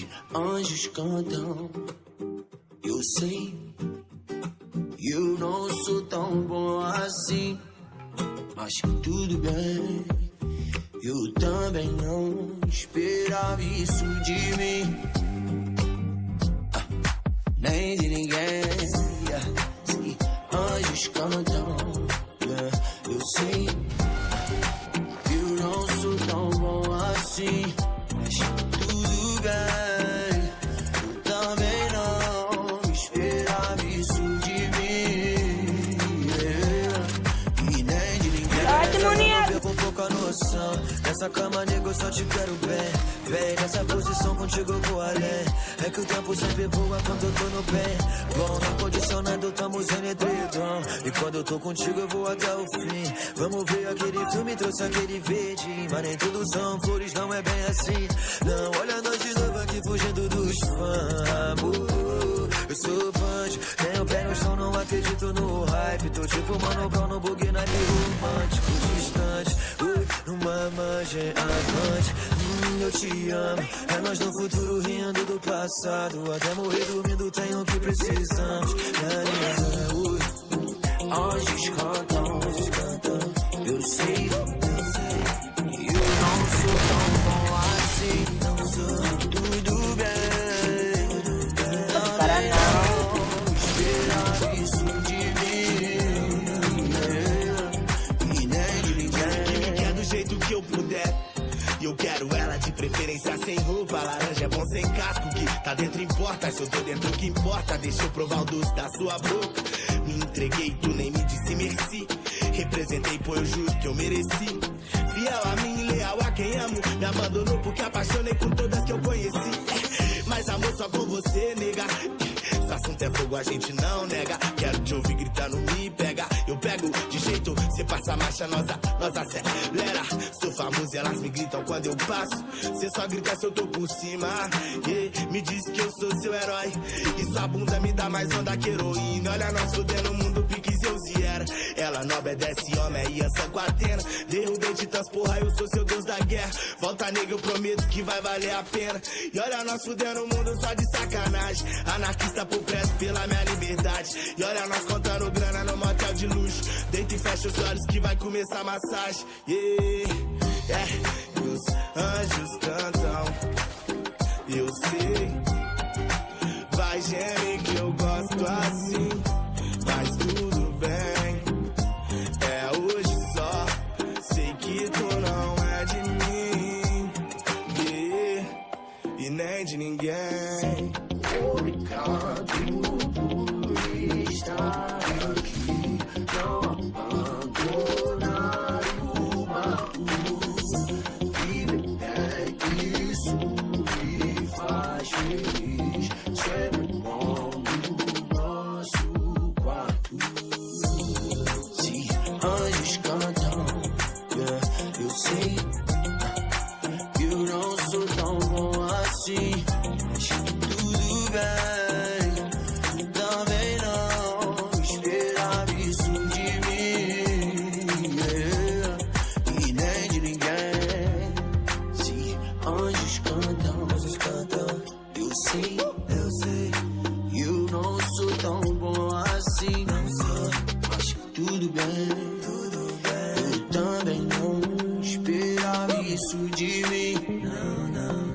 Se anjos cantam, eu sei. Eu não sou tão bom assim, mas tudo bem. Eu também não esperava isso de mim, nem de ninguém. Se anjos cantam, eu sei. Eu não sou tão bom assim, mas tudo bem. Eu também não esperava isso de mim, e nem de ninguém. Eu com pouca noção. Nessa cama, nego, eu só te quero bem. Vem nessa posição, contigo eu vou além. É que o tempo sempre voa quando eu tô no bem. Bom, no condicionado, tamo usando edredom. E quando eu tô contigo, eu vou até o fim. Vamos ver aquele filme, trouxe aquele verde. Mas nem tudo são flores, não é bem assim. Não, olha nós de novo aqui fugindo dos fãs. Eu sou punch, tenho pé no chão, não acredito no hype. Tô tipo Mano Brown no bug na romântico, distante. Numa margem avante, eu te amo. É nós no futuro rindo do passado. Até morrer dormindo tenho o que precisamos. Anjos cantam, eu sei. Eu não sou tão bom assim, não sou. Tudo bem. Eu quero ela de preferência sem roupa. Laranja é bom sem casco, que tá dentro importa. Se eu tô dentro que importa, deixa eu provar o doce da sua boca. Me entreguei, tu nem me disse merci. Representei, pô, eu juro que eu mereci. Fiel a mim, leal a quem amo. Me abandonou porque apaixonei por todas que eu conheci. Mas amor só com você, nega. Esse assunto é fogo, a gente não nega. Quero te ouvir gritando, me pega. Eu pego de jeito, cê passa a marcha, nós acelera. Sou famoso e elas me gritam quando eu passo. Cê só grita se eu tô por cima. Me diz que eu sou seu herói. E sua bunda me dá mais onda que heroína. Olha nós fudendo o mundo, pique Zeus e era. Ela não obedece homem, e essa quartena. Derrubei titãs, porra, eu sou seu deus da guerra. Volta nega, eu prometo que vai valer a pena. E olha nós fudendo o mundo só de sacanagem. Anarquista por preço pela minha liberdade. E olha nós contando grana no motel de luxo. Deita e fecha os olhos que vai começar a massagem. E os anjos cantam, eu sei. Vai gemer que eu gosto assim, mas tudo bem. É hoje só, sei que tu não é de mim, e nem de ninguém. Obrigado por estar aqui, não abandonar o barco. Isso me faz feliz, sempre bom no nosso quarto. Se anjos cantam, eu sei. Eu não sou tão bom assim, mas tudo bem. Também não esperava isso de mim, e nem de ninguém. Se anjos cantam, eu sei. Eu não sou tão bom assim, não sou, mas tudo bem. Eu também não esperava isso de mim, não.